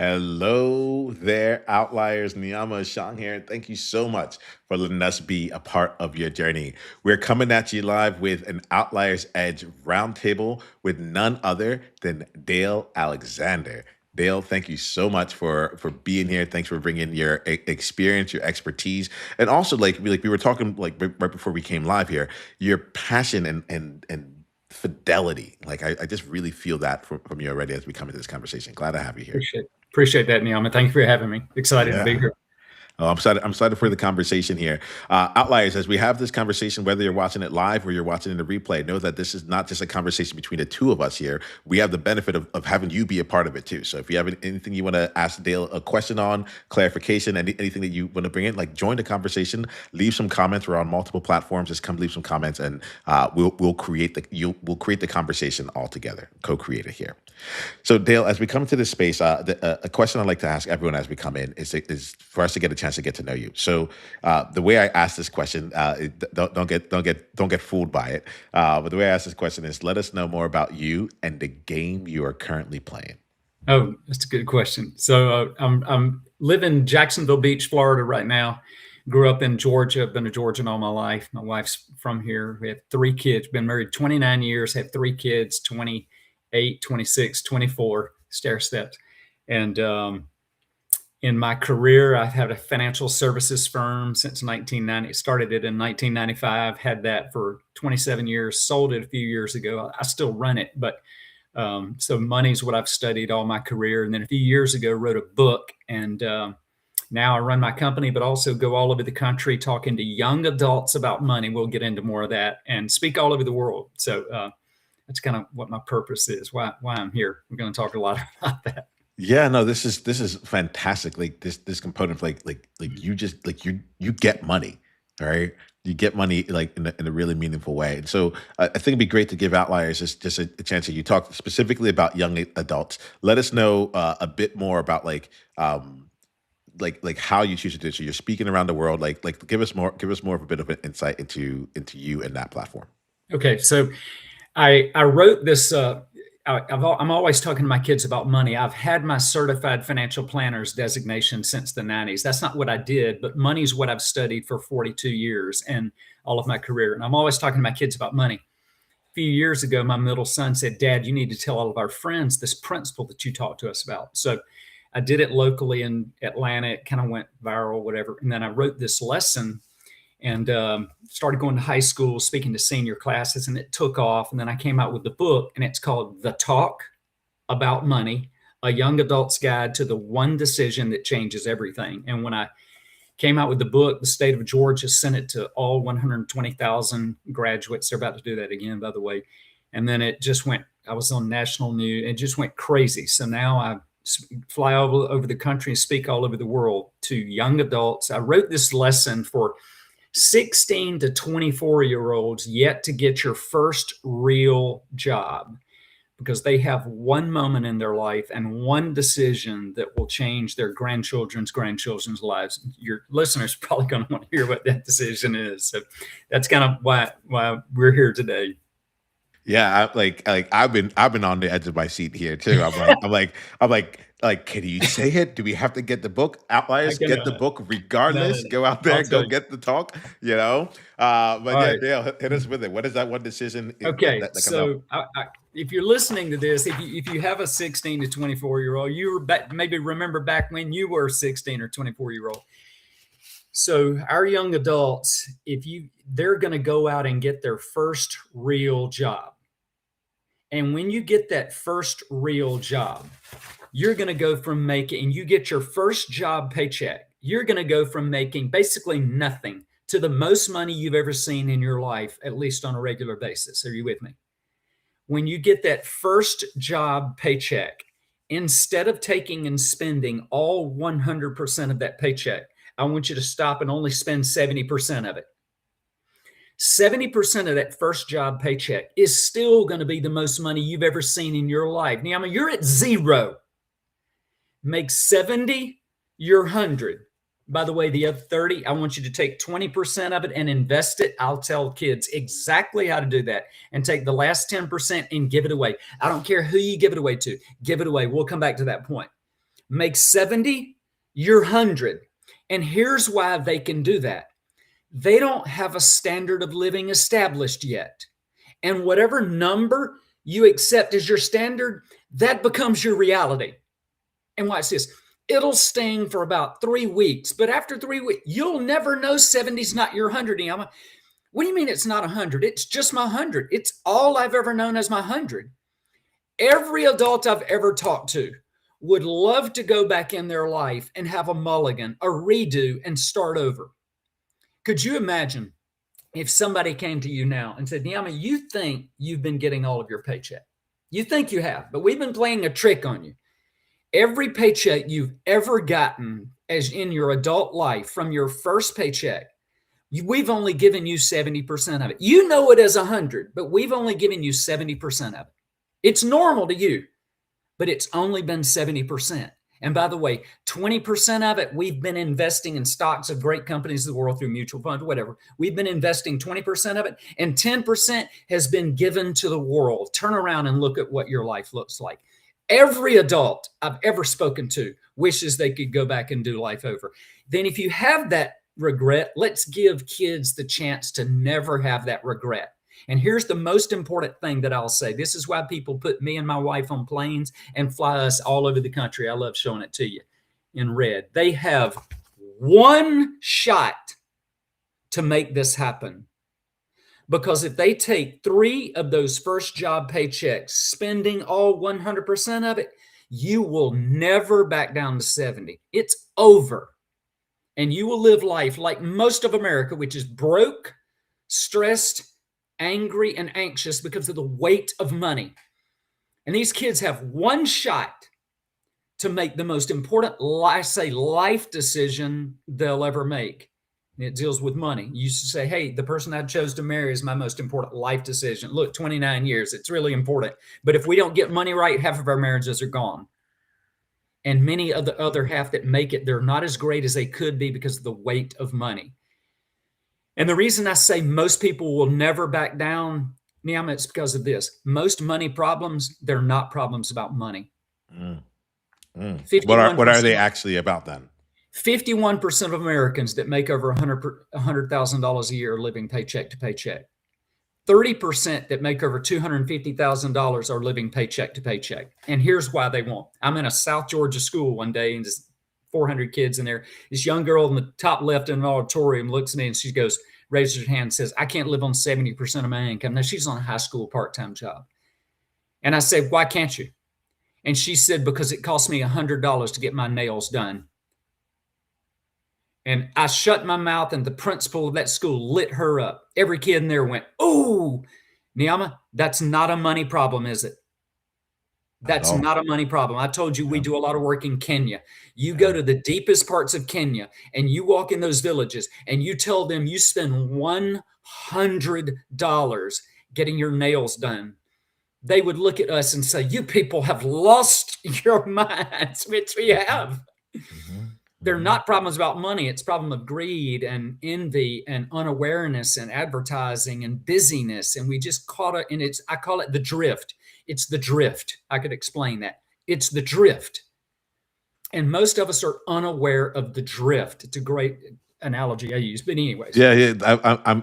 Hello there, Outliers. Niiamah Ashong here. And thank you so much for letting us be a part of your journey. We're coming at you live with an Outliers Edge roundtable with none other than Dale Alexander. Dale, thank you so much for being here. Thanks for bringing your experience, your expertise, and also like we were talking like right before we came live here. Your passion and fidelity. Like I just really feel that from you already as we come into this conversation. Glad to have you here. Appreciate that, Niiamah. Thank you for having me. Excited to be Yeah. here. Oh, I'm excited. I'm excited for the conversation here. Outliers, as we have this conversation, whether you're watching it live or you're watching it in the replay, know that this is not just a conversation between the two of us here. We have the benefit of having you be a part of it too. So if you have anything you want to ask Dale a question on, clarification, anything that you want to bring in, like join the conversation, leave some comments. We're on multiple platforms. Just come leave some comments, and we'll create the conversation all together, co-create it here. So, Dale, as we come to this space, a question I'd like to ask everyone as we come in is for us to get a chance to get to know you. So, the way I ask this question, don't get fooled by it. But the way I ask this question is, let us know more about you and the game you are currently playing. Oh, that's a good question. So I'm live in Jacksonville Beach, Florida right now. Grew up in Georgia. Been a Georgian all my life. My wife's from here. We have three kids. Been married 29 years. Have three kids, 28, 26, 24, stair steps. And in my career, I've had a financial services firm since 1990. Started it in 1995. Had that for 27 years. Sold it a few years ago. I still run it, but so money's what I've studied all my career. And then a few years ago, wrote a book, and now I run my company, but also go all over the country talking to young adults about money. We'll get into more of that, and speak all over the world. So that's kind of what my purpose is. Why I'm here. We're going to talk a lot about that. Yeah, no, this is fantastic. Like this component, like you just like you get money, all right? You get money like in a really meaningful way. And so I think it'd be great to give Outliers just a chance that you talk specifically about young adults. Let us know a bit more about like how you choose to do it. So you're speaking around the world. Like give us more of a bit of an insight into you and that platform. Okay, so I wrote this. I'm always talking to my kids about money. I've had my certified financial planners designation since the 90s. That's not what I did, but money is what I've studied for 42 years and all of my career. And I'm always talking to my kids about money. A few years ago, my middle son said, "Dad, you need to tell all of our friends this principle that you talked to us about." So I did it locally in Atlanta. It kind of went viral, whatever. And then I wrote this lesson, and started going to high school, speaking to senior classes, and it took off. And then I came out with the book, and it's called The Talk About Money, a young adult's guide to the one decision that changes everything. And when I came out with the book, the state of Georgia sent it to all 120,000 graduates. They're about to do that again, by the way. And then it just went, I was on national news. It just went crazy. So now I fly over the country and speak all over the world to young adults. I wrote this lesson for 16 to 24-year-olds yet to get your first real job, because they have one moment in their life and one decision that will change their grandchildren's lives. Your listeners are probably going to want to hear what that decision is. So that's kind of why we're here today. Yeah, I've been on the edge of my seat here too. I'm like, can you say it? Do we have to get the book? I Outliers, can, get the book no, regardless. Go out I'll there, tell go you. get the talk. But All yeah, right. Dale, hit us with it. What is that one decision Okay, that comes up? so if you're listening to this, if you have a 16 to 24-year-old, maybe remember back when you were 16 or 24-year-old. So our young adults, they're going to go out and get their first real job. And when you get that first real job, you're going to go from making, you get your first job paycheck, you're going to go from making basically nothing to the most money you've ever seen in your life, at least on a regular basis. Are you with me? When you get that first job paycheck, instead of taking and spending all 100% of that paycheck, I want you to stop and only spend 70% of it. 70% of that first job paycheck is still going to be the most money you've ever seen in your life. Now, you're at zero. Make 70 your 100. By the way, the other 30, I want you to take 20% of it and invest it. I'll tell kids exactly how to do that, and take the last 10% and give it away. I don't care who you give it away to. Give it away. We'll come back to that point. make 70, you're 100. And here's why they can do that. They don't have a standard of living established yet. And whatever number you accept as your standard, that becomes your reality. And watch this. It'll sting for about 3 weeks, but after 3 weeks, you'll never know 70 is not your 100, Niiamah. What do you mean it's not 100? It's just my 100. It's all I've ever known as my 100. Every adult I've ever talked to would love to go back in their life and have a mulligan, a redo, and start over. Could you imagine if somebody came to you now and said, Niiamah, you think you've been getting all of your paycheck. You think you have, but we've been playing a trick on you. Every paycheck you've ever gotten as in your adult life from your first paycheck, we've only given you 70% of it. You know it as 100, but we've only given you 70% of it. It's normal to you, but it's only been 70%. And by the way, 20% of it, we've been investing in stocks of great companies of the world through mutual funds, whatever. We've been investing 20% of it, and 10% has been given to the world. Turn around and look at what your life looks like. Every adult I've ever spoken to wishes they could go back and do life over. Then if you have that regret, let's give kids the chance to never have that regret. And here's the most important thing that I'll say. This is why people put me and my wife on planes and fly us all over the country. I love showing it to you in red. They have one shot to make this happen. Because if they take 3 of those first job paychecks, spending all 100% of it, you will never back down to 70. It's over. And you will live life like most of America, which is broke, stressed, angry, and anxious because of the weight of money. And these kids have one shot to make the most important, life decision they'll ever make. And it deals with money. You used to say, hey, the person I chose to marry is my most important life decision. Look, 29 years, it's really important. But if we don't get money right, half of our marriages are gone. And many of the other half that make it, they're not as great as they could be because of the weight of money. And the reason I say most people will never back down, Niiamah, it's because of this. Most money problems, they're not problems about money. What are they actually about then? 51% of Americans that make over $100,000 a year are living paycheck to paycheck. 30% that make over $250,000 are living paycheck to paycheck. And here's why they won't. I'm in a South Georgia school one day, and there's 400 kids in there. This young girl in the top left in the auditorium looks at me and she goes, raises her hand and says, I can't live on 70% of my income. Now, she's on a high school part-time job. And I said, why can't you? And she said, because it cost me $100 to get my nails done. And I shut my mouth, and the principal of that school lit her up. Every kid in there went, oh, Niiamah, that's not a money problem, is it? That's not a money problem. I told you we do a lot of work in Kenya. You go to the deepest parts of Kenya, and you walk in those villages, and you tell them you spend $100 getting your nails done. They would look at us and say, you people have lost your minds, which we have. They're not problems about money. It's a problem of greed and envy and unawareness and advertising and busyness. And we just caught it. And I call it the drift. It's the drift. I could explain that. It's the drift. And most of us are unaware of the drift. It's a great analogy I use, but anyways. Yeah.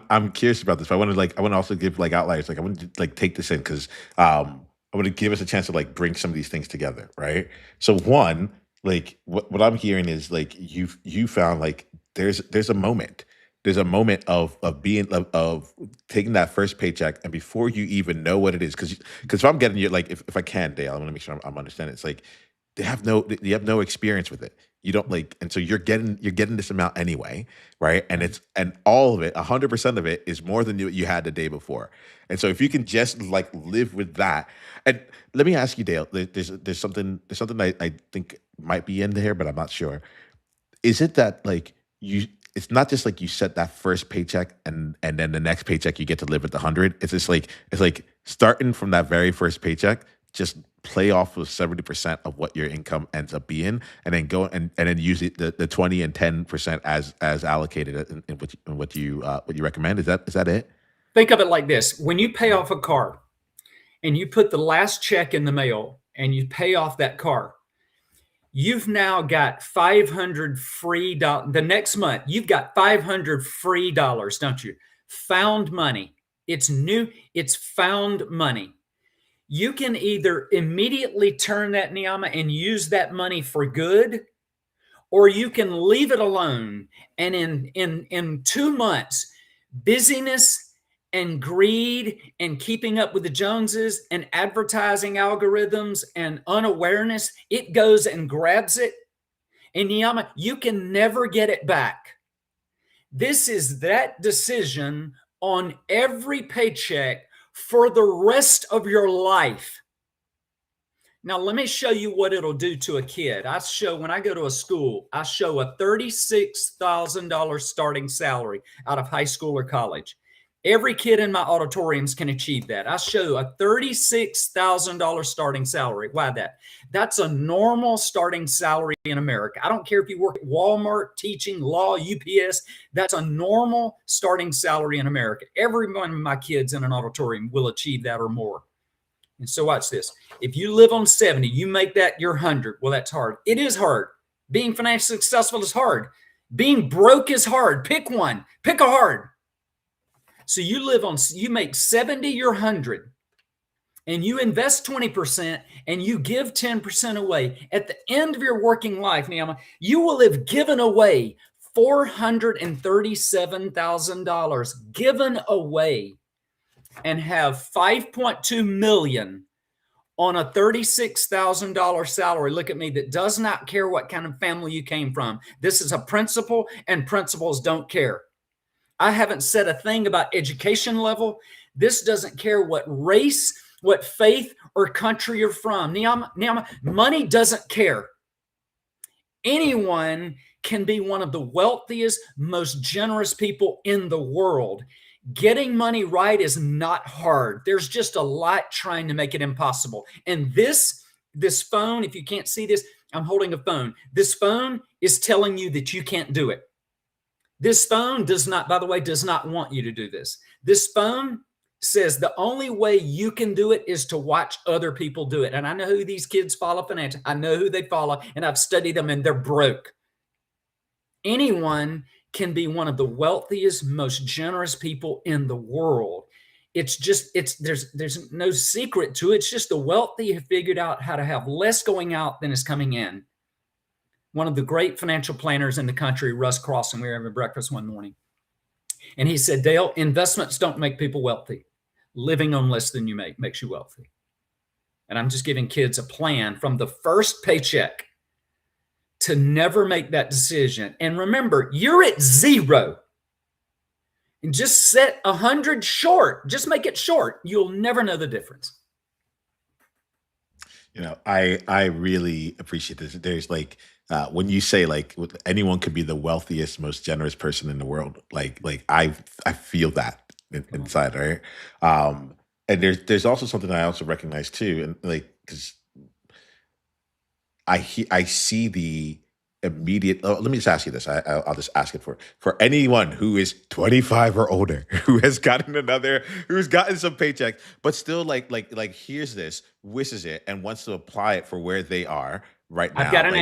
I'm curious about this. But I want to also give outliers. I want to take this in because I want to give us a chance to bring some of these things together, right? So one, what I'm hearing is you found there's a moment. There's a moment of being of taking that first paycheck, and before you even know what it is, because if I'm getting you if I can, Dale, I want to make sure I'm understanding. It's you have no experience with it. You don't and so you're getting this amount anyway, right? And all of it, 100% of it is more than you had the day before. And so if you can just live with that, and let me ask you, Dale, there's something I think might be in there, but I'm not sure. Is it that it's not just you set that first paycheck and then the next paycheck you get to live at the 100. It's just it's starting from that very first paycheck, just play off with 70% of what your income ends up being, and then go and then use the 20 and 10% as allocated in what you recommend. Is that it? Think of it like this. When you pay off a car and you put the last check in the mail and you pay off that car, you've now got 500 free dollars. The next month, you've got 500 free dollars, don't you? Found money. It's new. It's found money. You can either immediately turn that, Niiamah, and use that money for good, or you can leave it alone. And in 2 months, busyness and greed and keeping up with the Joneses and advertising algorithms and unawareness, it goes and grabs it. And Niiamah, you can never get it back. This is that decision on every paycheck for the rest of your life. Now, let me show you what it'll do to a kid. When I go to a school, I show a $36,000 starting salary out of high school or college. Every kid in my auditoriums can achieve that. I show a $36,000 starting salary. Why that? That's a normal starting salary in America. I don't care if you work at Walmart, teaching, law, UPS. That's a normal starting salary in America. Every one of my kids in an auditorium will achieve that or more. And so watch this. If you live on 70, you make that your 100. Well, that's hard. It is hard. Being financially successful is hard. Being broke is hard. Pick one. Pick a hard. So you make 70 your 100, and you invest 20% and you give 10% away. At the end of your working life, Niiamah, you will have given away $437,000 given away, and have $5.2 million on a $36,000 salary. Look at me, that does not care what kind of family you came from. This is a principle, and principles don't care. I haven't said a thing about education level. This doesn't care what race, what faith, or country you're from. Niiamah, money doesn't care. Anyone can be one of the wealthiest, most generous people in the world. Getting money right is not hard. There's just a lot trying to make it impossible. And this phone, if you can't see this, I'm holding a phone. This phone is telling you that you can't do it. This phone does not want you to do this. This phone says the only way you can do it is to watch other people do it. And I know who these kids follow financially. I know who they follow, and I've studied them, and they're broke. Anyone can be one of the wealthiest, most generous people in the world. There's no secret to it. It's just the wealthy have figured out how to have less going out than is coming in. One of the great financial planners in the country, Russ Crossan, we were having breakfast one morning, and he said, Dale, investments don't make people wealthy. Living on less than you make makes you wealthy. And I'm just giving kids a plan from the first paycheck to never make that decision. And remember, you're at 0. And just set 100 short. Just make it short. You'll never know the difference. I really appreciate this. There's when you say anyone could be the wealthiest, most generous person in the world, I feel that inside, right? And there's also something I also recognize too, and because I see the immediate. Oh, let me just ask you this. I'll just ask it for anyone who is 25 or older, who's gotten some paycheck, but still hears this, wishes it, and wants to apply it for where they are right now. I've got an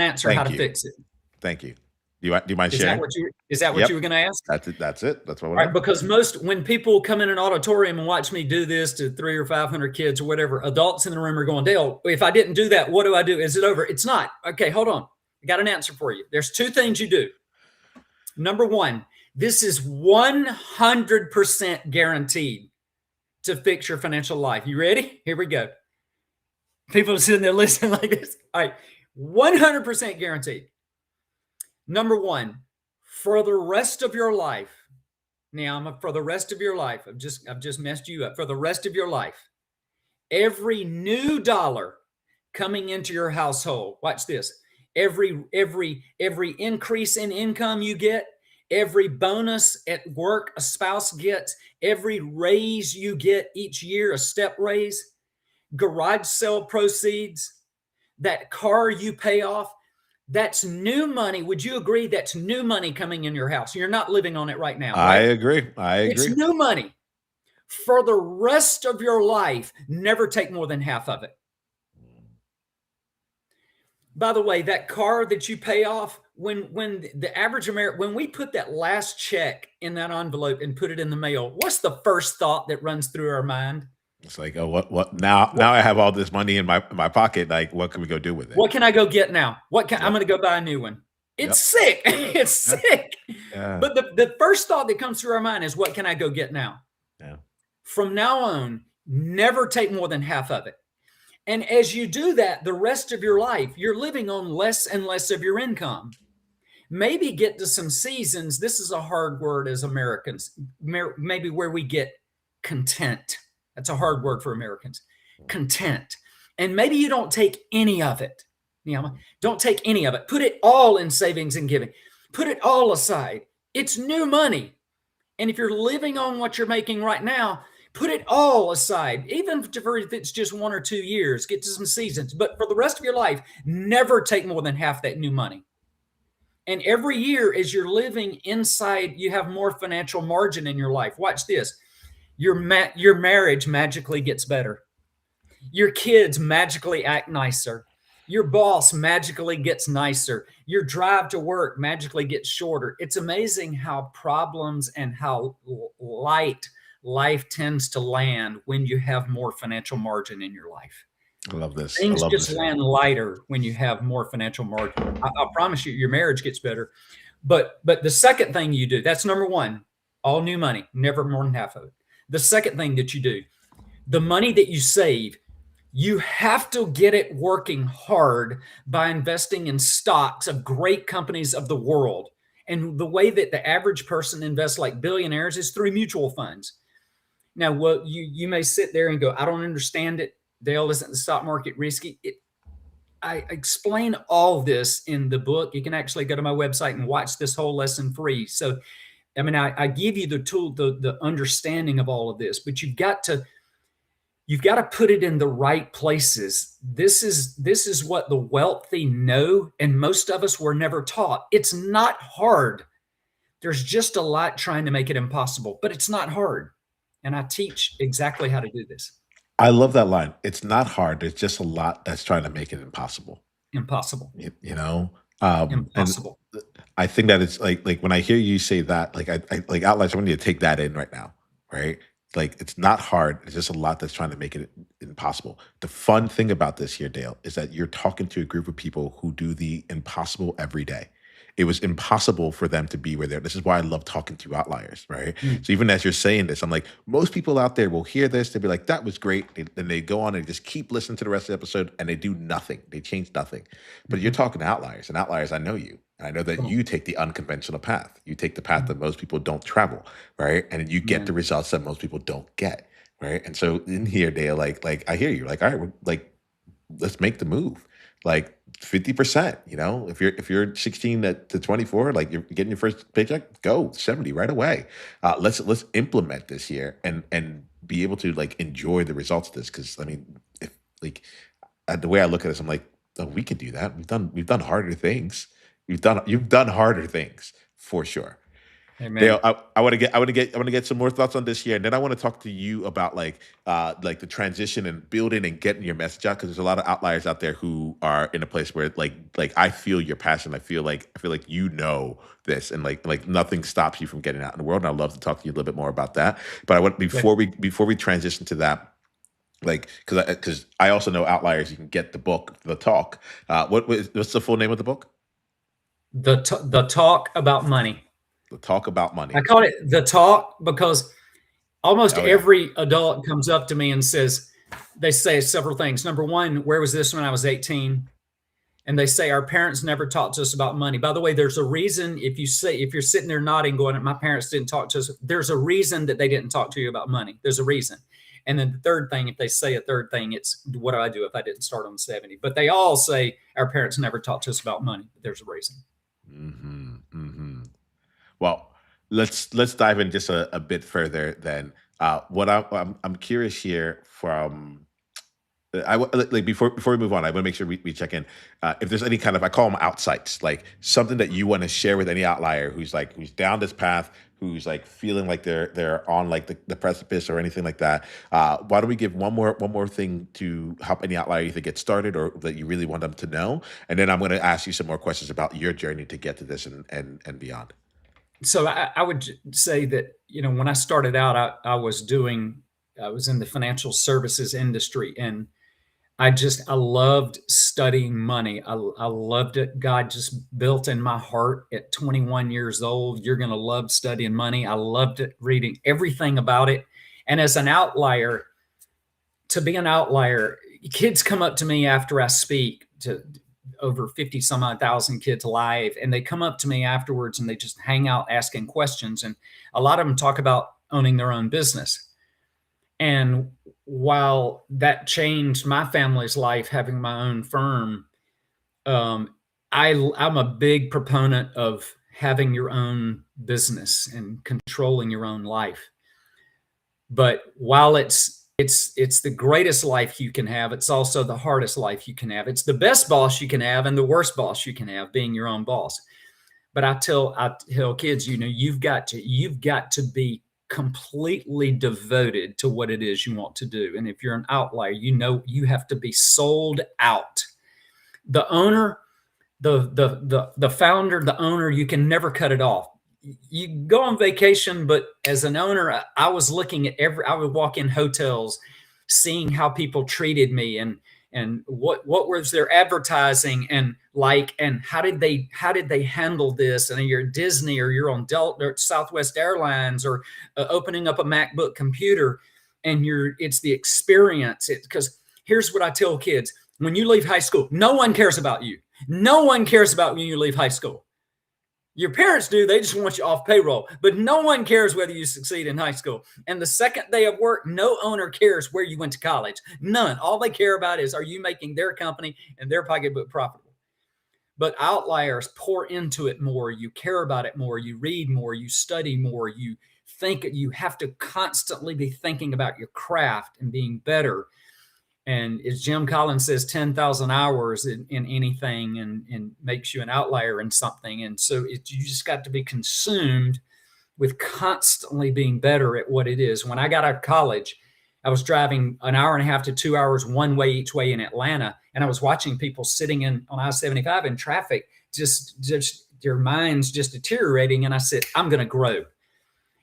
answer how to fix it. Thank you. Do you mind sharing? Is that what you were going to ask? That's it. That's what All right, because when people come in an auditorium and watch me do this to 300 or 500 kids or whatever, adults in the room are going, Dale, if I didn't do that, what do I do? Is it over? It's not. Okay, hold on. I got an answer for you. There's 2 things you do. Number 1, this is 100% guaranteed to fix your financial life. You ready? Here we go. People are sitting there listening like this. All right, 100% guaranteed. Number 1, for the rest of your life, Niiamah, for the rest of your life, I've just messed you up. For the rest of your life, every new dollar coming into your household, watch this. Every increase in income you get, every bonus at work a spouse gets, every raise you get each year, a step raise, garage sale proceeds, that car you pay off, that's new money. Would you agree that's new money coming in your house? You're not living on it right now. Right? I agree. It's new money. For the rest of your life, never take more than half of it. By the way, that car that you pay off, when the average American, when we put that last check in that envelope and put it in the mail, what's the first thought that runs through our mind? It's like, oh, what now? What Now I have all this money in my pocket. Like, what can we go do with it? what can I go get now? I'm Yep. going to go buy a new one. It's Yep. sick. It's Yeah. sick. Yeah. But the first thought that comes through our mind is, what can I go get now? Yeah. From now on, never take more than half of it. And as you do that, the rest of your life, you're living on less and less of your income. Maybe get to some seasons. This is a hard word as Americans, maybe where we get content. That's a hard word for Americans. Content. And maybe you don't take any of it. Niiamah, don't take any of it. Put it all in savings and giving. Put it all aside. It's new money. And if you're living on what you're making right now, put it all aside, even if it's just 1 or 2 years, get to some seasons. But for the rest of your life, never take more than half that new money. And every year, as you're living inside, you have more financial margin in your life. Watch this. Your marriage magically gets better. Your kids magically act nicer. Your boss magically gets nicer. Your drive to work magically gets shorter. It's amazing how problems and how light life tends to land when you have more financial margin in your life. I love this. I Things love just this. land lighter when you have more financial margin. I promise you, your marriage gets better. But the second thing you do, that's number one, all new money, never more than half of it. The second thing that you do, the money that you save, you have to get it working hard by investing in stocks of great companies of the world. And the way that the average person invests like billionaires is through mutual funds. Now, what you may sit there and go, I don't understand it. Dale, isn't the stock market risky? I explain all this in the book. You can actually go to my website and watch this whole lesson free. So, I mean, I give you the tool, the understanding of all of this, but you've got to put it in the right places. This is what the wealthy know, and most of us were never taught. It's not hard. There's just a lot trying to make it impossible, but it's not hard. And I teach exactly how to do this. I love that line. It's not hard. There's just a lot that's trying to make it impossible. Impossible. You know, and Impossible. I think that it's like when I hear you say that, like I like outlines. I want you to take that in right now, right? Like it's not hard. It's just a lot that's trying to make it impossible. The fun thing about this here, Dale, is that you're talking to a group of people who do the impossible every day. It was impossible for them to be where they're. This is why I love talking to outliers, right? Mm, So even as you're saying this, I'm like, most people out there will hear this, they'll be like, that was great. Then they go on and just keep listening to the rest of the episode and they do nothing. They change nothing. But you're mhm. talking to outliers, and outliers, I know you. And I know that Come on. you take the unconventional path. You take the path Mm, that most people don't travel, right? And you get the man. results that most people don't get, right? And so in here, Dale, like I hear you, like, all right, like let's make the move. Like 50%, if you're 16 to 24, like you're getting your first paycheck, go 70 right away. Let's implement this here and be able to like enjoy the results of this. Cause I mean, if like the way I look at this, I'm like, oh, we can do that. We've done harder things. You've done harder things for sure. Dale, Amen. I want to get some more thoughts on this here, and then I want to talk to you about like the transition and building and getting your message out because there's a lot of outliers out there who are in a place where like I feel your passion. I feel like this, and like nothing stops you from getting out in the world. And I'd love to talk to you a little bit more about that. But I want Yeah. before we transition to that, like because I also know outliers. You can get the book, The Talk. What's the full name of the book? The talk about money. The Talk About I Money. call it the talk because almost Oh yeah. every adult comes up to me and says, they say several things. Number one, where was this when I was 18? And they say our parents never talked to us about money. By the way, there's a reason. If you're sitting there nodding, going, "My parents didn't talk to us," there's a reason that they didn't talk to you about money. There's a reason. And then the third thing, if they say a third thing, it's, what do I do if I didn't start on 70? But they all say our parents never talked to us about money. But there's a reason. Hmm. Hmm. Well, let's dive in just a bit further then. What I'm curious here from like before we move on, I want to make sure we check in. If there's any kind of, I call them outsights, like something that you want to share with any outlier who's down this path, who's like feeling like they're on like the precipice or anything like that, why don't we give one more thing to help any outlier either get started or that you really want them to know, and then I'm going to ask you some more questions about your journey to get to this and beyond. So I would say that, when I started out, I was in the financial services industry, and I loved studying money. I loved it. God just built in my heart at 21 years old, you're going to love studying money. I loved it, reading everything about it. And as an outlier, to be an outlier, kids come up to me after I speak to over 50 some odd thousand kids live, and they come up to me afterwards and they just hang out asking questions. And a lot of them talk about owning their own business. And while that changed my family's life, having my own firm, I'm a big proponent of having your own business and controlling your own life. But while it's the greatest life you can have, it's also the hardest life you can have. It's the best boss you can have and the worst boss you can have, being your own boss. But I tell kids, you've got to be completely devoted to what it is you want to do. And if you're an outlier, you have to be sold out. The owner, the founder, the owner, you can never cut it off. You go on vacation, but as an owner, I was looking at I would walk in hotels, seeing how people treated me, and what was their advertising and how did they handle this. And you're at Disney, or you're on Delta or Southwest Airlines, or opening up a MacBook computer, and it's the experience. Because here's what I tell kids: when you leave high school, no one cares about you. No one cares about when you leave high school. Your parents do. They just want you off payroll, but no one cares whether you succeed in high school. And the second day of work, no owner cares where you went to college. None. All they care about is, are you making their company and their pocketbook profitable? But outliers pour into it more. You care about it more. You read more. You study more. You think. You have to constantly be thinking about your craft and being better. And as Jim Collins says, 10,000 hours in anything and makes you an outlier in something. And so you just got to be consumed with constantly being better at what it is. When I got out of college, I was driving an hour and a half to 2 hours one way each way in Atlanta. And I was watching people sitting on I-75 in traffic, just their minds just deteriorating. And I said, I'm going to grow.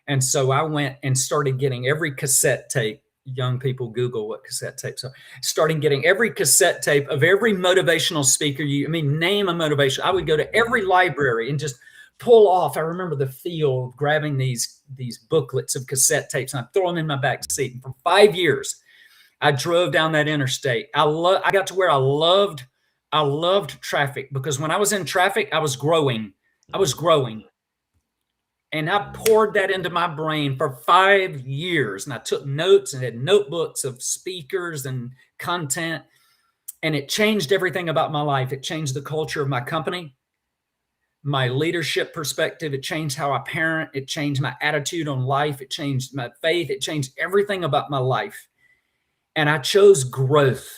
And so I went and started getting every cassette tape. Young people, Google what cassette tapes are. Starting getting every cassette tape of every motivational speaker. Name a motivation. I would go to every library and just pull off. I remember the feel of grabbing these booklets of cassette tapes, and I throw them in my back seat. And for 5 years, I drove down that interstate. I got to where I loved traffic, because when I was in traffic, I was growing. And I poured that into my brain for 5 years. And I took notes and had notebooks of speakers and content. And it changed everything about my life. It changed the culture of my company, my leadership perspective. It changed how I parent. It changed my attitude on life. It changed my faith. It changed everything about my life. And I chose growth.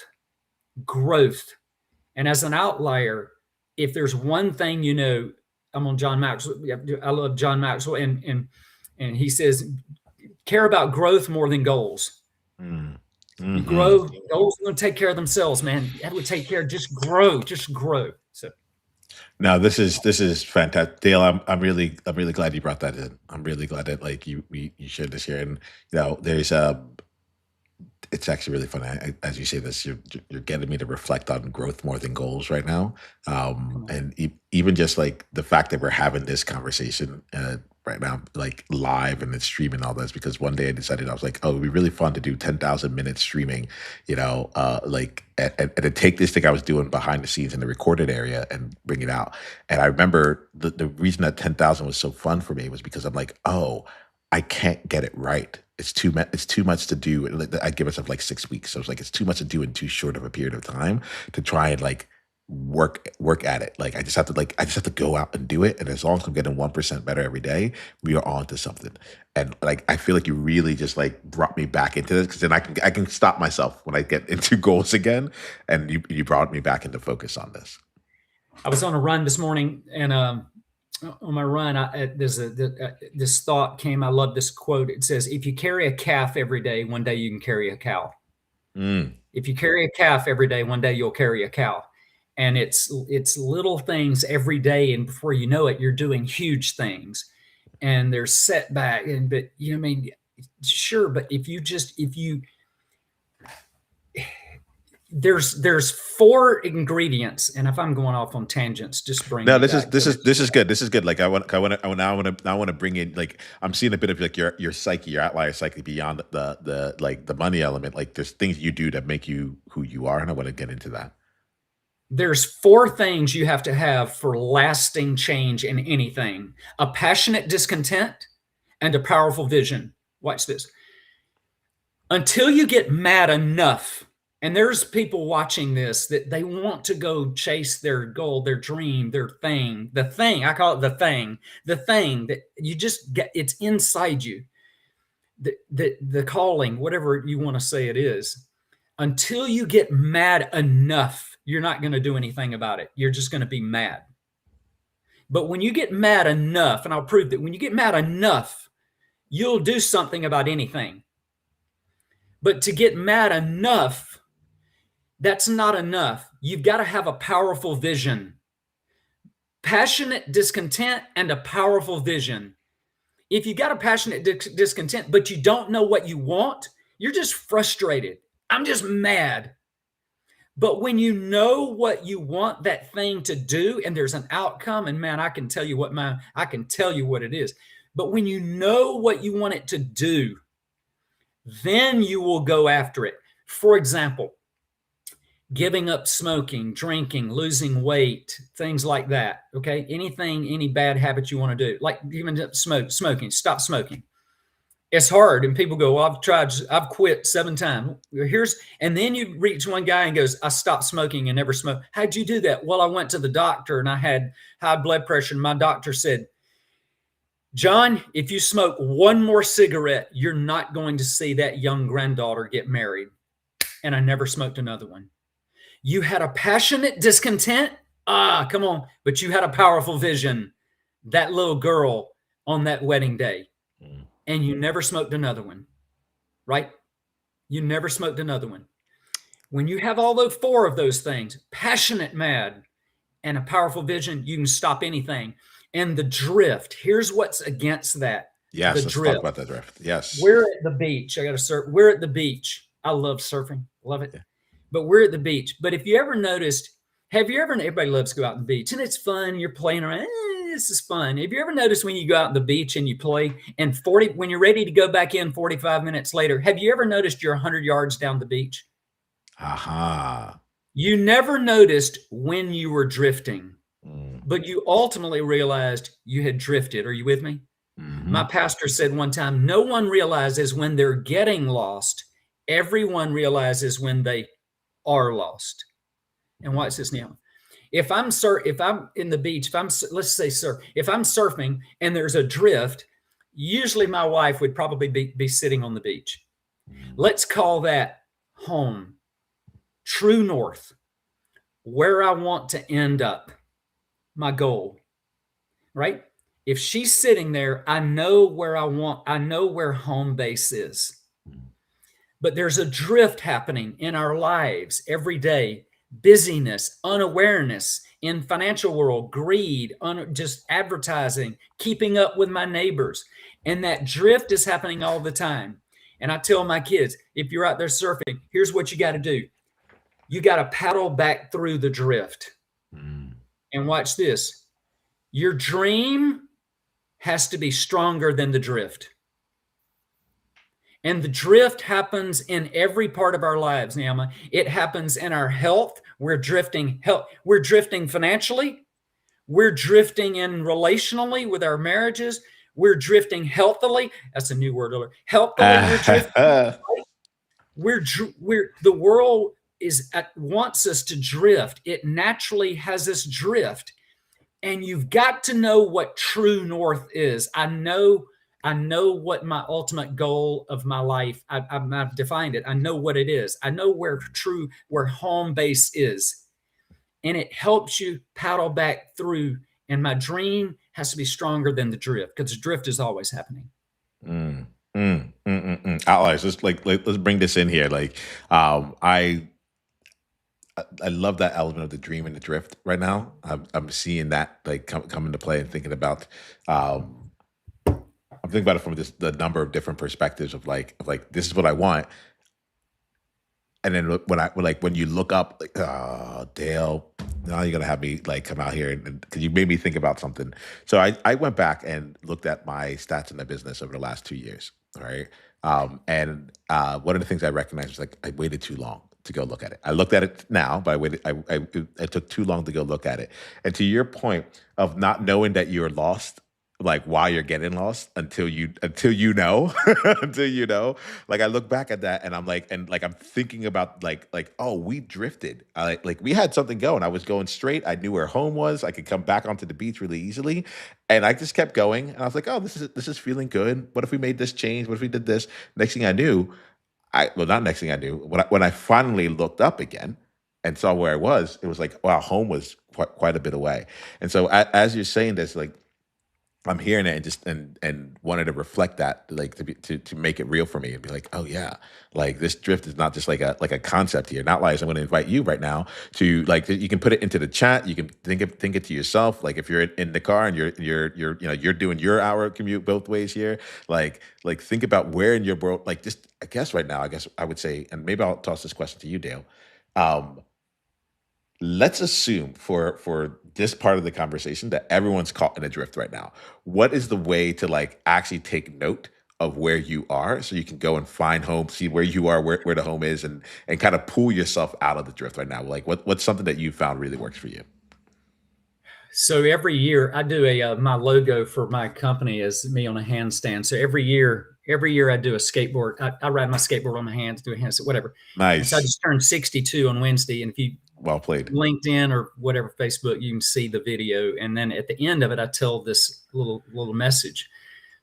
And as an outlier, if there's one thing, I'm on John Maxwell. I love John Maxwell, and he says, care about growth more than goals. Mm-hmm. You grow, goals are going to take care of themselves, man. That would take care. Just grow. So, now this is fantastic, Dale. I'm really glad you brought that in. I'm really glad that you shared this here, and there's it's actually really funny. As you say this, you're getting me to reflect on growth more than goals right now. And even just like the fact that we're having this conversation right now, like live and it's streaming all this, because one day I decided, I was like, oh, it'd be really fun to do 10,000 minutes streaming, and to take this thing I was doing behind the scenes in the recorded area and bring it out. And I remember the reason that 10,000 was so fun for me was because I'm like, oh, I can't get it right. It's too much to do. I give myself like 6 weeks. So it's like, it's too much to do in too short of a period of time to try and work at it. I just have to go out and do it. And as long as I'm getting 1% better every day, we are on to something. And I feel like you really just brought me back into this, because then I can stop myself when I get into goals again. And you brought me back into focus on this. I was on a run this morning, and on my run, this thought came. I love this quote. It says, "If you carry a calf every day, one day you can carry a cow. Mm. If you carry a calf every day, one day you'll carry a cow." And it's little things every day, and before you know it, you're doing huge things. And there's setback, but I mean, sure, but if you there's four ingredients, and if I'm going off on tangents, just bring No, me this is back. this is this is good. This is good. Like I want to bring in, like, I'm seeing a bit of like your psyche, your outlier psyche beyond the like the money element. Like there's things you do that make you who you are, and I want to get into that. There's four things you have to have for lasting change in anything: a passionate discontent and a powerful vision. Watch this. Until you get mad enough, and there's people watching this that they want to go chase their goal, their dream, their thing, the thing. I call it the thing that you just get, it's inside you. The calling, whatever you want to say it is. Until you get mad enough, you're not going to do anything about it. You're just going to be mad. But when you get mad enough, and I'll prove that when you get mad enough, you'll do something about anything. But to get mad enough, that's not enough. You've got to have a powerful vision. Passionate discontent and a powerful vision. If you got a passionate discontent, but you don't know what you want, you're just frustrated. I'm just mad. But when you know what you want that thing to do, and there's an outcome, and man, I can tell you what it is. But when you know what you want it to do, then you will go after it. For example, giving up smoking, drinking, losing weight, things like that. Okay. Any bad habit you want to do, like even smoking, stop smoking. It's hard. And people go, well, I've quit 7 times. And then you reach one guy and goes, I stopped smoking and never smoked. How'd you do that? Well, I went to the doctor and I had high blood pressure. And my doctor said, John, if you smoke one more cigarette, you're not going to see that young granddaughter get married. And I never smoked another one. You had a passionate discontent. Come on. But you had a powerful vision. That little girl on that wedding day. And you never smoked another one, right? You never smoked another one. When you have all those 4 of those things, passionate, mad, and a powerful vision, you can stop anything. And the drift, here's what's against that. Yes, the let's drift. talk about that drift. Yes. We're at the beach. I got to surf. We're at the beach. I love surfing. Love it. Yeah. But we're at the beach. But if you ever noticed, everybody loves to go out on the beach, and it's fun. You're playing around. This is fun. Have you ever noticed when you go out on the beach and you play, and when you're ready to go back in 45 minutes later, have you ever noticed you're 100 yards down the beach? Aha. You never noticed when you were drifting, but you ultimately realized you had drifted. Are you with me? Mm-hmm. My pastor said one time, no one realizes when they're getting lost. Everyone realizes when they are lost. And watch this now. If I'm in the beach, if I'm surfing and there's a drift, usually my wife would probably be sitting on the beach. Let's call that home, true north, where I want to end up, my goal, right? If she's sitting there, I know where home base is. But there's a drift happening in our lives every day. Busyness, unawareness in financial world, greed, just advertising, keeping up with my neighbors. And that drift is happening all the time. And I tell my kids, if you're out there surfing, here's what you got to do. You got to paddle back through the drift. And watch this. Your dream has to be stronger than the drift. And the drift happens in every part of our lives, Niiamah. It happens in our health. We're drifting financially. We're drifting in relationally with our marriages. We're drifting healthily. That's a new word. Healthily, we're drifting. The world wants us to drift. It naturally has us drift. And you've got to know what true north is. I know what my ultimate goal of my life, I've defined it. I know what it is. I know where home base is. And it helps you paddle back through And my dream has to be stronger than the drift, because the drift is always happening. Mm, Outliers. Let's bring this in here. Um, I I love that element of the dream and the drift right now. I'm seeing that like come into play and thinking about. Um, I'm thinking about it from this the number of different perspectives of like this is what I want, and then when you look up like Dale, now you're gonna have me like come out here and because you made me think about something. So I went back and looked at my stats in the business over the last 2 years. All right. And one of the things I recognized was like I waited too long to go look at it. I looked at it now, but I waited. It took too long to go look at it. And to your point of not knowing that you're lost, like why you're getting lost until you know until you know like I look back at that and I'm like and like I'm thinking about like oh we drifted like we had something going. I was going straight. I knew where home was. I could come back onto the beach really easily, and I just kept going and I was like, oh, this is feeling good. What if we made this change? What if we did this? Next thing I knew, not next thing I knew, when I finally looked up again and saw where I was, it was like wow, home was quite a bit away. And so as you're saying this, like I'm hearing it and just and wanted to reflect that, like to make it real for me and be like, oh yeah, like this drift is not just like a concept here. Not lies. I'm going to invite you right now to like you can put it into the chat. You can think it to yourself. Like if you're in the car and you're doing your hour commute both ways here. Like think about where in your world. Like just I guess right now, I guess I would say, and maybe I'll toss this question to you, Dale. Um, let's assume for this part of the conversation that everyone's caught in a drift right now. What is the way to like actually take note of where you are so you can go and find home, see where you are, where the home is, and kind of pull yourself out of the drift right now? Like what's something that you found really works for you? So every year I do my logo for my company is me on a handstand. So every year I do a skateboard. I ride my skateboard on my hands, do a handstand, whatever. And so I Nice. just turned 62 on Wednesday. And if you Well played. LinkedIn or whatever, Facebook, you can see the video. And then at the end of it, I tell this little message.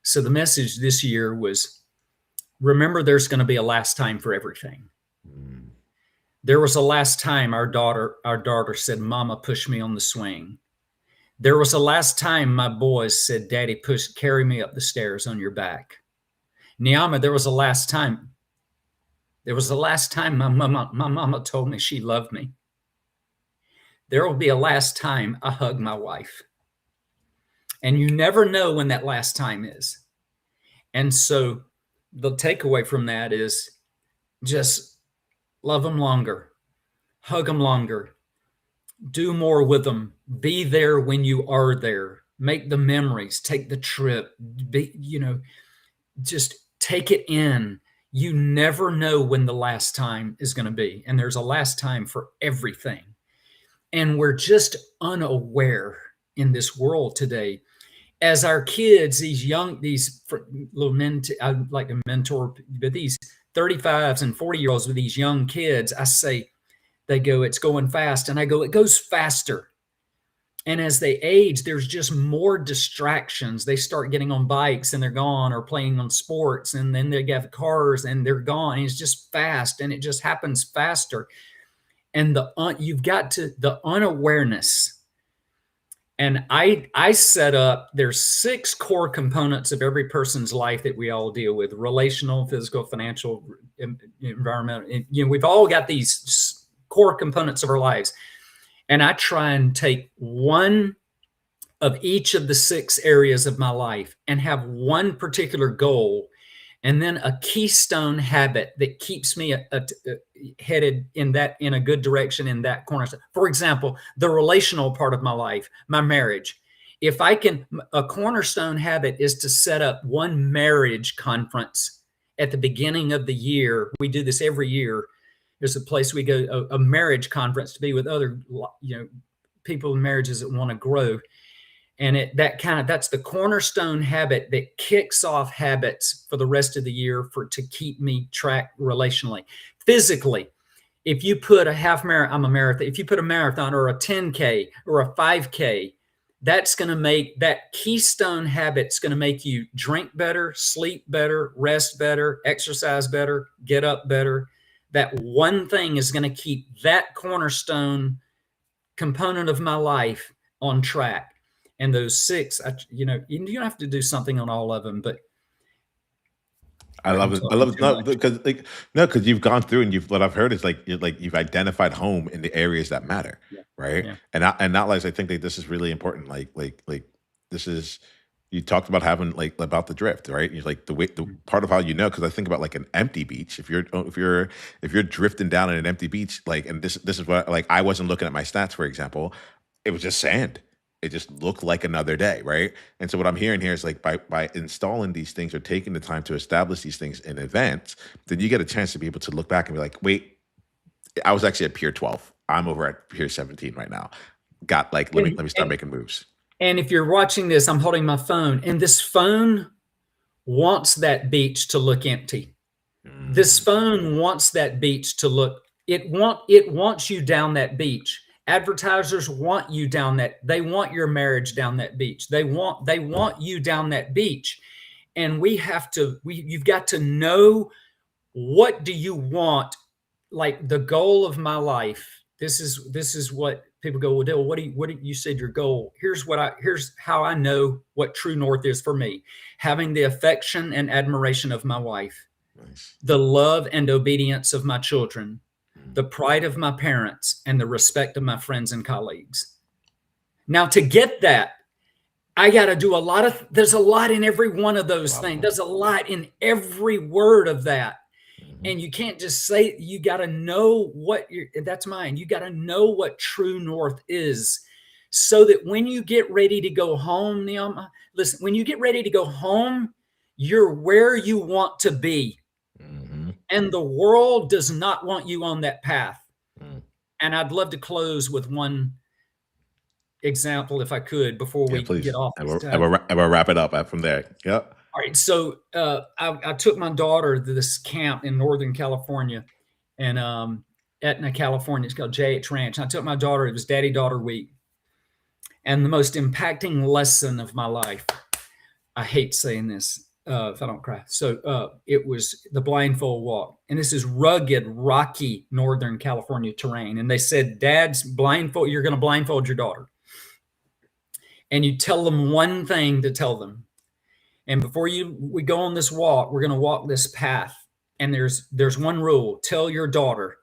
So the message this year was, remember, there's going to be a last time for everything. Mm, There was a last time our daughter said, Mama, push me on the swing. There was a last time my boys said, Daddy, carry me up the stairs on your back. Niiamah, there was a last time. There was the last time my mama told me she loved me. There will be a last time I hug my wife. And you never know when that last time is. And so the takeaway from that is just love them longer, hug them longer, do more with them, be there when you are there, make the memories, take the trip, just take it in. You never know when the last time is going to be. And there's a last time for everything. And we're just unaware in this world today. As our kids, these little men, I like to mentor, but these 35s and 40-year-olds with these young kids, I say, they go, it's going fast. And I go, it goes faster. And as they age, there's just more distractions. They start getting on bikes and they're gone, or playing on sports, and then they get cars and they're gone. And it's just fast, and it just happens faster. And you've got to the unawareness. And I set up, there's 6 core components of every person's life that we all deal with: relational, physical, financial, environmental. We've all got these core components of our lives. And I try and take one of each of the 6 areas of my life and have one particular goal, and then a keystone habit that keeps me headed in a good direction in that corner. For example, the relational part of my life, my marriage. If I can, a cornerstone habit is to set up one marriage conference at the beginning of the year. We do this every year. There's a place we go, a marriage conference, to be with other, people in marriages that want to grow. And that's the cornerstone habit that kicks off habits for the rest of the year to keep me track relationally. Physically, if you put a half marathon, I'm a marathon. If you put a marathon or a 10K or a 5K, that's going to make that keystone habit's going to make you drink better, sleep better, rest better, exercise better, get up better. That one thing is going to keep that cornerstone component of my life on track. And those six, you don't have to do something on all of them, but I I'm love it. I talking love it. too No, much. because like no, because you've gone through and you've what I've heard is you've identified home in the areas that matter, Yeah. right? Yeah. And not like I think that this is really important. Like this is you talked about having like about the drift, right? You're like the Mhm. part of how you know because I think about like an empty beach. If you're drifting down in an empty beach, like and this is what like I wasn't looking at my stats for example, it was just sand. It just looked like another day, right? And so what I'm hearing here is like by installing these things or taking the time to establish these things in advance, then you get a chance to be able to look back and be like, wait, I was actually at Pier 12. I'm over at Pier 17 right now. Got like let And, me start and making moves. and if you're watching this, I'm holding my phone, and this phone wants that beach to look empty. This Mm, phone wants that beach to look. It wants you down that beach. Advertisers want you down that. They want your marriage down that beach. They want you down that beach. And you've got to know, what do you want? Like the goal of my life. This is what people go, well, Dale, what do you said your goal? Here's how I know what true north is for me. Having the affection and admiration of my wife, nice. the love and obedience of my children, Mm, the pride of my parents, and the respect of my friends and colleagues. Now, to get that, I got to do there's a lot in every one of a those lot of things. them. There's a lot in every word of that. Hmm. And you can't just say, you got to know that's mine. You got to know what true north is, so that when you get ready to go home, Niiamah, listen, when you get ready to go home, you're where you want to be. Hmm. And the world does not want you on that path. Mm. And I'd love to close with one example, if I could, before Yeah, we get please. off And this we'll, time. and we'll wrap it up from there. Yep. All right. So I took my daughter to this camp in Northern California, and Etna, California. It's called JH Ranch. And I took my daughter. It was Daddy Daughter Week. And the most impacting lesson of my life, I hate saying this if I don't cry. So it was the Blindfold Walk. And this is rugged, rocky Northern California terrain. And they said, Dad's blindfold, you're going to blindfold your daughter. And you tell them one thing to tell them. And before we go on this walk, we're going to walk this path. And there's one rule: tell your daughter,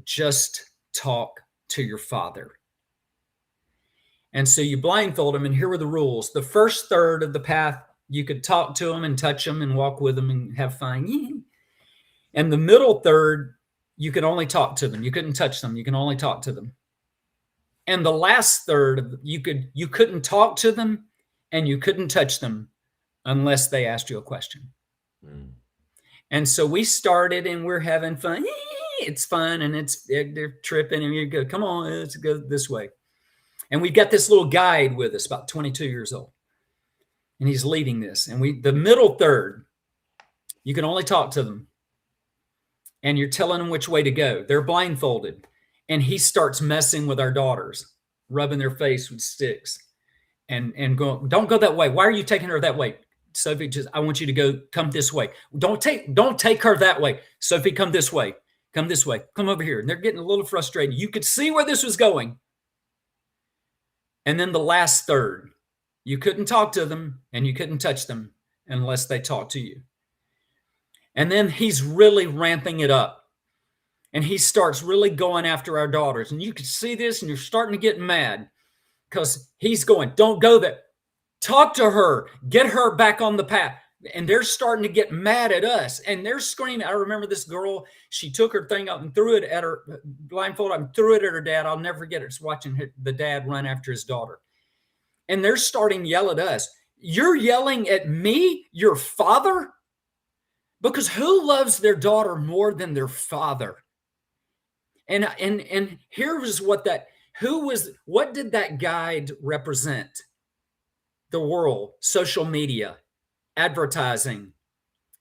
just talk to your father. And so you blindfold them, and here were the rules. The first third of the path, you could talk to them and touch them and walk with them and have fun. And the middle third, you could only talk to them. You couldn't touch them. You can only talk to them. And the last third, you couldn't talk to them and you couldn't touch them unless they asked you a question. Mm. And so we started, and we're having fun. It's fun, and they're tripping, and you go, come on, let's go this way. And we've got this little guide with us, about 22 years old, and he's leading this. And the middle third, you can only talk to them, and you're telling them which way to go. They're blindfolded, and he starts messing with our daughters, rubbing their face with sticks, and going, don't go that way. Why are you taking her that way? Sophie, I want you to come this way. Don't take her that way. Sophie, come this way. Come this way. Come over here. And they're getting a little frustrated. You could see where this was going. And then the last third, you couldn't talk to them and you couldn't touch them unless they talked to you. And then he's really ramping it up. And he starts really going after our daughters. And you can see this, and you're starting to get mad because he's going, don't go there. Talk to her, get her back on the path. And they're starting to get mad at us, and they're screaming. I remember this girl, she took her thing up and threw it at her blindfold and threw it at her dad. I'll never forget it. It's watching the dad run after his daughter. And they're starting to yell at us. You're yelling at me, your father? Because who loves their daughter more than their father? And here was what did that guide represent? The world, social media, advertising,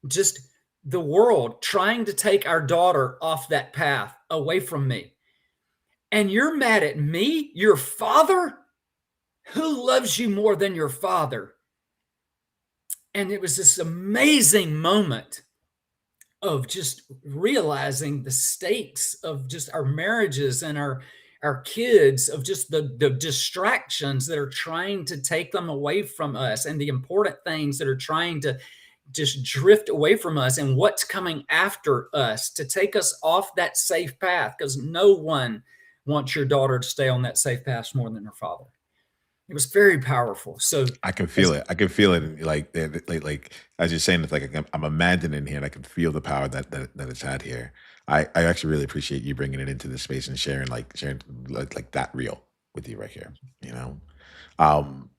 just the world trying to take our daughter off that path, away from me. And you're mad at me, your father? Who loves you more than your father? And it was this amazing moment of just realizing the stakes of just our marriages and our kids of just the distractions that are trying to take them away from us, and the important things that are trying to just drift away from us, and what's coming after us to take us off that safe path, because no one wants your daughter to stay on that safe path more than her father. It was very powerful. So I can as feel it. I can feel it. Like as you're saying, it's like I'm imagining here, and I can feel the power that it's had here. I actually really appreciate you bringing it into this space and sharing like that real with you right here. You know, um,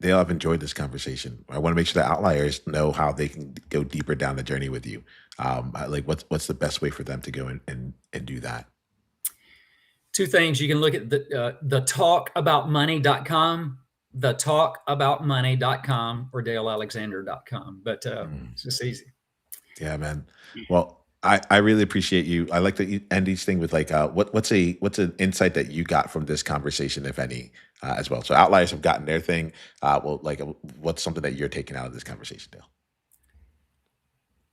Dale, I've enjoyed this conversation. I want to make sure that outliers know how they can go deeper down the journey with you. Like what's the best way for them to go and do that? two things, you can look at the talkaboutmoney.com, the talkaboutmoney.com, or dalealexander.com. But Mm. it's just easy. Yeah, man. Well, I really appreciate you. I like that you end each thing with like what's an insight that you got from this conversation, if any, as well. So outliers have gotten their thing. What's something that you're taking out of this conversation, Dale?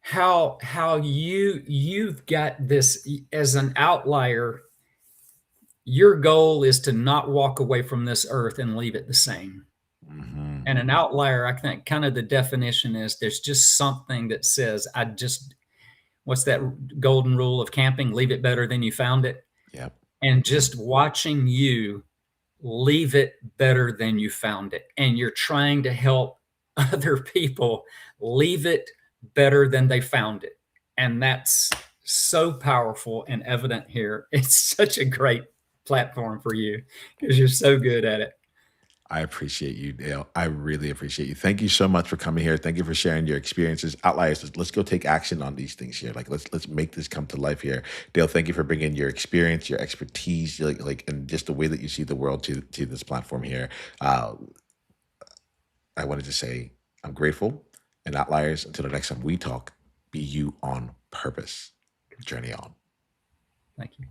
How you've got this as an outlier. Your goal is to not walk away from this earth and leave it the same. Hmm. And an outlier, I think, kind of the definition is there's just something that says, what's that golden rule of camping? Leave it better than you found it. Yep. And Mhm. just watching you leave it better than you found it. And you're trying to help other people leave it better than they found it. And that's so powerful and evident here. It's such a great platform for you because you're so good at it. I appreciate you, Dale. I really appreciate you. Thank you so much for coming here. Thank you for sharing your experiences. Outliers, let's go take action on these things here. Like let's make this come to life here. Dale, thank you for bringing your experience, your expertise, and just the way that you see the world to this platform here. Uh, I wanted to say I'm grateful. And outliers, until the next time we talk, be you on purpose. Journey on. Thank you.